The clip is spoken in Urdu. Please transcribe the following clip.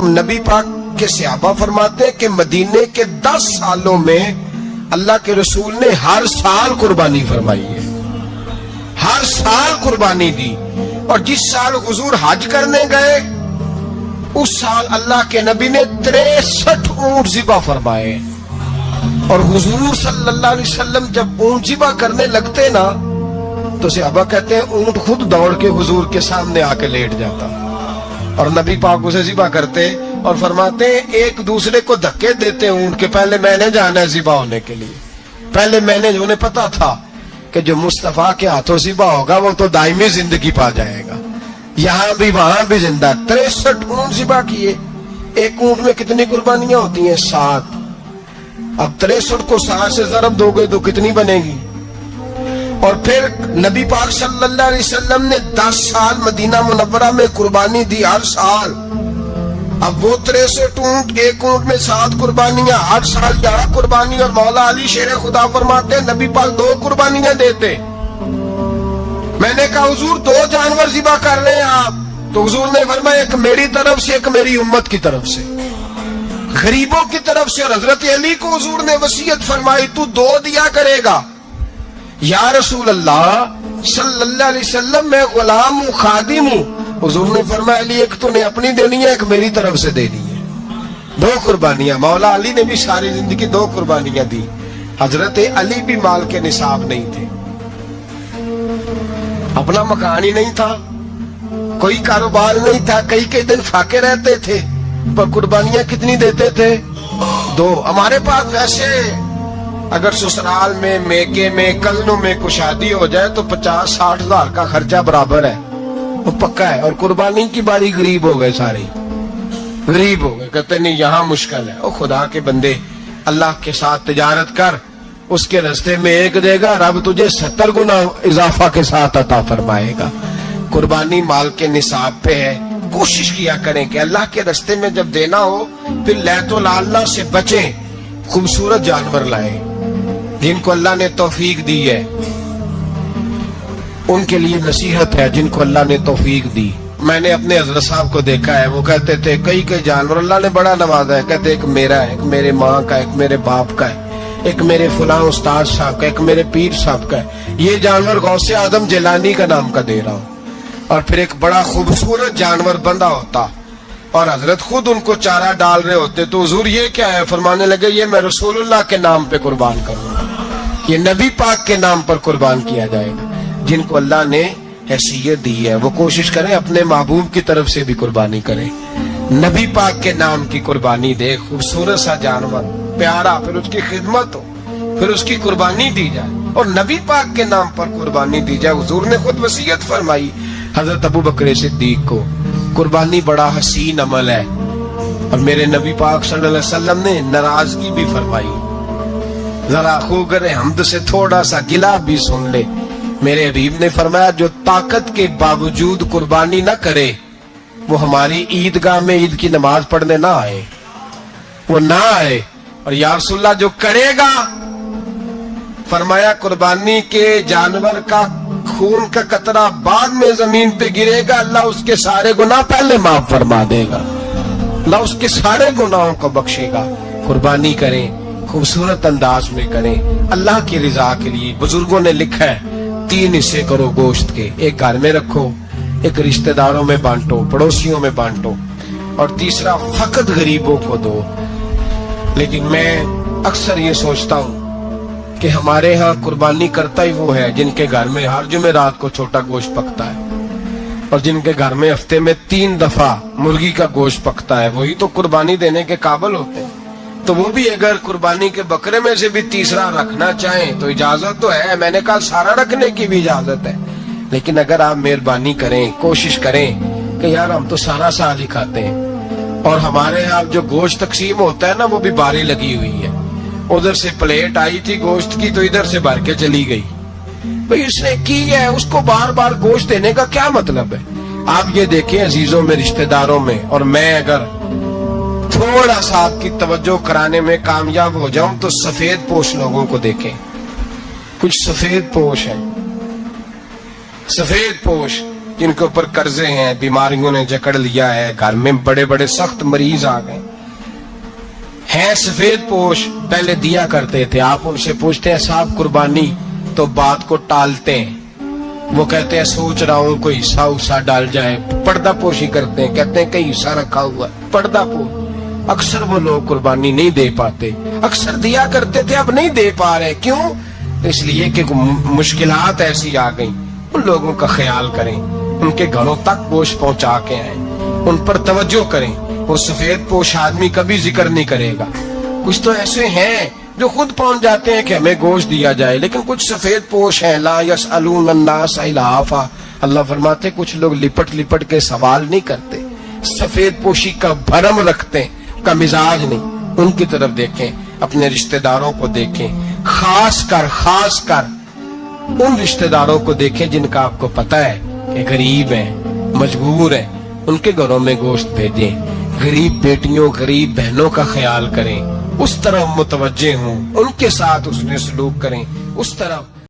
نبی پاک کے صحابہ فرماتے ہیں کہ مدینے کے 10 سالوں میں اللہ کے رسول نے ہر سال قربانی فرمائی ہے، ہر سال قربانی دی. اور جس سال حضور حج کرنے گئے اس سال اللہ کے نبی نے 63 اونٹ ذبح فرمائے. اور حضور صلی اللہ علیہ وسلم جب اونٹ ذبح کرنے لگتے نا تو صحابہ کہتے ہیں اونٹ خود دوڑ کے حضور کے سامنے آ کے لیٹ جاتا اور نبی پاک اسے ذبح کرتے اور فرماتے ہیں ایک دوسرے کو دھکے دیتے اونٹ کے، پہلے میں نے جانا ہے ذبح ہونے کے لیے، پہلے میں نے، انہیں پتا تھا کہ جو مصطفیٰ کے ہاتھوں ذبح ہوگا وہ تو دائمی زندگی پا جائے گا، یہاں بھی وہاں بھی زندہ. 63 اونٹ ذبح کیے. ایک اونٹ میں کتنی قربانیاں ہوتی ہیں؟ 7. اب 63 کو 7 سے ضرب دو گے تو کتنی بنے گی؟ اور پھر نبی پاک صلی اللہ علیہ وسلم نے 10 سال مدینہ منورہ میں قربانی دی، ہر سال. اب وہ 63 اونٹ، ایک اونٹ میں 7 قربانیاں، ہر سال 11 قربانی. اور مولا علی شیر خدا فرماتے ہیں نبی پاک 2 قربانیاں دیتے. میں نے کہا حضور 2 جانور ذبح کر رہے ہیں آپ؟ تو حضور نے فرمایا ایک میری طرف سے، ایک میری امت کی طرف سے، غریبوں کی طرف سے. اور حضرت علی کو حضور نے وصیت فرمائی تو 2 دیا کرے گا. یا رسول اللہ صلی اللہ علیہ وسلم میں غلام ہوں، خادم ہوں. حضور نے فرمایا علی ایک تو نے اپنی دینی ہے، ایک میری طرف سے دینی ہے. 2 قربانیاں. مولا علی نے بھی ساری زندگی 2 قربانیاں دی. حضرت علی بھی مال کے نصاب نہیں تھے، اپنا مکان ہی نہیں تھا، کوئی کاروبار نہیں تھا، کئی دن فاقے رہتے تھے، پر قربانیاں کتنی دیتے تھے؟ 2. ہمارے پاس ویسے اگر سسرال میں، میکے میں، کزنوں میں کوئی شادی ہو جائے تو 50-60 ہزار کا خرچہ برابر ہے، وہ پکا ہے. اور قربانی کی باری غریب ہو گئے، سارے غریب ہو گئے. کہتے نہیں یہاں مشکل ہے. او خدا کے بندے، اللہ کے ساتھ تجارت کر، اس کے رستے میں 1 دے گا، رب تجھے 70 گنا اضافہ کے ساتھ عطا فرمائے گا. قربانی مال کے نصاب پہ ہے. کوشش کیا کریں کہ اللہ کے رستے میں جب دینا ہو پھر لیت اللہ سے بچیں، خوبصورت جانور لائیں. جن کو اللہ نے توفیق دی ہے ان کے لیے نصیحت ہے، جن کو اللہ نے توفیق دی. میں نے اپنے حضرت صاحب کو دیکھا ہے، وہ کہتے تھے کئی جانور اللہ نے بڑا نوازا ہے. کہتے ایک میرا ہے، ایک میرے ماں کا، ایک میرے باپ کا ہے، ایک میرے فلاں استاد صاحب کا، ایک میرے پیر صاحب کا ہے. یہ جانور غوث اعظم جیلانی کا نام کا دے رہا ہوں. اور پھر ایک بڑا خوبصورت جانور بندہ ہوتا اور حضرت خود ان کو چارہ ڈال رہے ہوتے. تو حضور یہ کیا ہے؟ فرمانے لگے یہ میں رسول اللہ کے نام پہ قربان کروں گا، یہ نبی پاک کے نام پر قربان کیا جائے گا. جن کو اللہ نے حیثیت دی ہے وہ کوشش کریں اپنے محبوب کی طرف سے بھی قربانی کریں، نبی پاک کے نام کی قربانی دے. خوبصورت سا جانور پیارا، پھر اس کی خدمت ہو، پھر اس کی قربانی دی جائے اور نبی پاک کے نام پر قربانی دی جائے. حضور نے خود وصیت فرمائی حضرت ابو بکر صدیق کو، قربانی بڑا حسین عمل ہے. اور میرے نبی پاک صلی اللہ علیہ وسلم نے ناراضگی بھی فرمائی، ذرا خوگر حمد سے تھوڑا سا گلا بھی سن لے. میرے حبیب نے فرمایا جو طاقت کے باوجود قربانی نہ کرے وہ ہماری عیدگاہ میں عید کی نماز پڑھنے نہ آئے، وہ نہ آئے. اور یا رسول اللہ جو کرے گا، فرمایا قربانی کے جانور کا خون کا قطرہ بعد میں زمین پہ گرے گا، اللہ اس کے سارے گناہ پہلے معاف فرما دے گا، اللہ اس کے سارے گناہوں کو بخشے گا. قربانی کریں، خوبصورت انداز میں کریں، اللہ کی رضا کے لیے. بزرگوں نے لکھا ہے 3 حصے کرو گوشت کے، ایک گھر میں رکھو، ایک رشتہ داروں میں بانٹو، پڑوسیوں میں بانٹو، اور تیسرا فقط غریبوں کو دو. لیکن میں اکثر یہ سوچتا ہوں کہ ہمارے ہاں قربانی کرتا ہی وہ ہے جن کے گھر میں ہر جمعرات کو چھوٹا گوشت پکتا ہے، اور جن کے گھر میں ہفتے میں 3 دفعہ مرغی کا گوشت پکتا ہے، وہی تو قربانی دینے کے قابل ہوتے ہیں. تو وہ بھی اگر قربانی کے بکرے میں سے بھی تیسرا رکھنا چاہیں تو اجازت تو ہے. میں نے کہا سارا رکھنے کی بھی اجازت ہے، لیکن اگر آپ مہربانی کریں، کوشش کریں کہ یار ہم تو سارا سال ہی کھاتے ہیں، اور ہمارے یہاں جو گوشت تقسیم ہوتا ہے نا وہ بھی باری لگی ہوئی ہے. ادھر سے پلیٹ آئی تھی گوشت کی تو ادھر سے بھر کے چلی گئی. بھئی اس نے کی ہے، اس کو بار بار گوشت دینے کا کیا مطلب ہے؟ آپ یہ دیکھیں عزیزوں میں، رشتہ داروں میں، اور میں اگر تھوڑا سا آپ کی توجہ کرانے میں کامیاب ہو جاؤں تو سفید پوش لوگوں کو دیکھیں. کچھ سفید پوش ہیں، سفید پوش جن کے اوپر قرضے ہیں, بیماریوں نے جکڑ لیا ہے, گھر میں بڑے بڑے سخت مریض آ گئے ہیں, سفید پوش پہلے دیا کرتے تھے, آپ ان سے پوچھتے ہیں صاحب قربانی, تو بات کو ٹالتے ہیں. وہ کہتے ہیں سوچ رہا ہوں کوئی حصہ ڈال جائے. پردہ پوشی کرتے ہیں, کہتے ہیں کئی حصہ رکھا ہوا ہے, پردہ پوش. اکثر وہ لوگ قربانی نہیں دے پاتے, اکثر دیا کرتے تھے, اب نہیں دے پا رہے. کیوں؟ اس لیے کہ مشکلات ایسی آ گئیں. ان لوگوں کا خیال کریں, ان کے گھروں تک گوشت پہنچا کے آئیں, ان پر توجہ کریں. وہ سفید پوش آدمی کبھی ذکر نہیں کرے گا. کچھ تو ایسے ہیں جو خود پہنچ جاتے ہیں کہ ہمیں گوشت دیا جائے, لیکن کچھ سفید پوش ہیں, لا یسألون الناس الہافا. اللہ فرماتے کچھ لوگ لپٹ لپٹ کے سوال نہیں کرتے, سفید پوشی کا بھرم رکھتے ہیں, کا مزاج نہیں. ان کی طرف دیکھیں, اپنے رشتہ داروں کو دیکھیں, خاص کر ان رشتہ داروں کو دیکھیں جن کا آپ کو پتہ ہے کہ غریب ہیں, مجبور ہیں, ان کے گھروں میں گوشت بھیجیں. غریب بیٹیوں, غریب بہنوں کا خیال کریں, اس طرف متوجہ ہوں, ان کے ساتھ اس نے سلوک کریں, اس طرف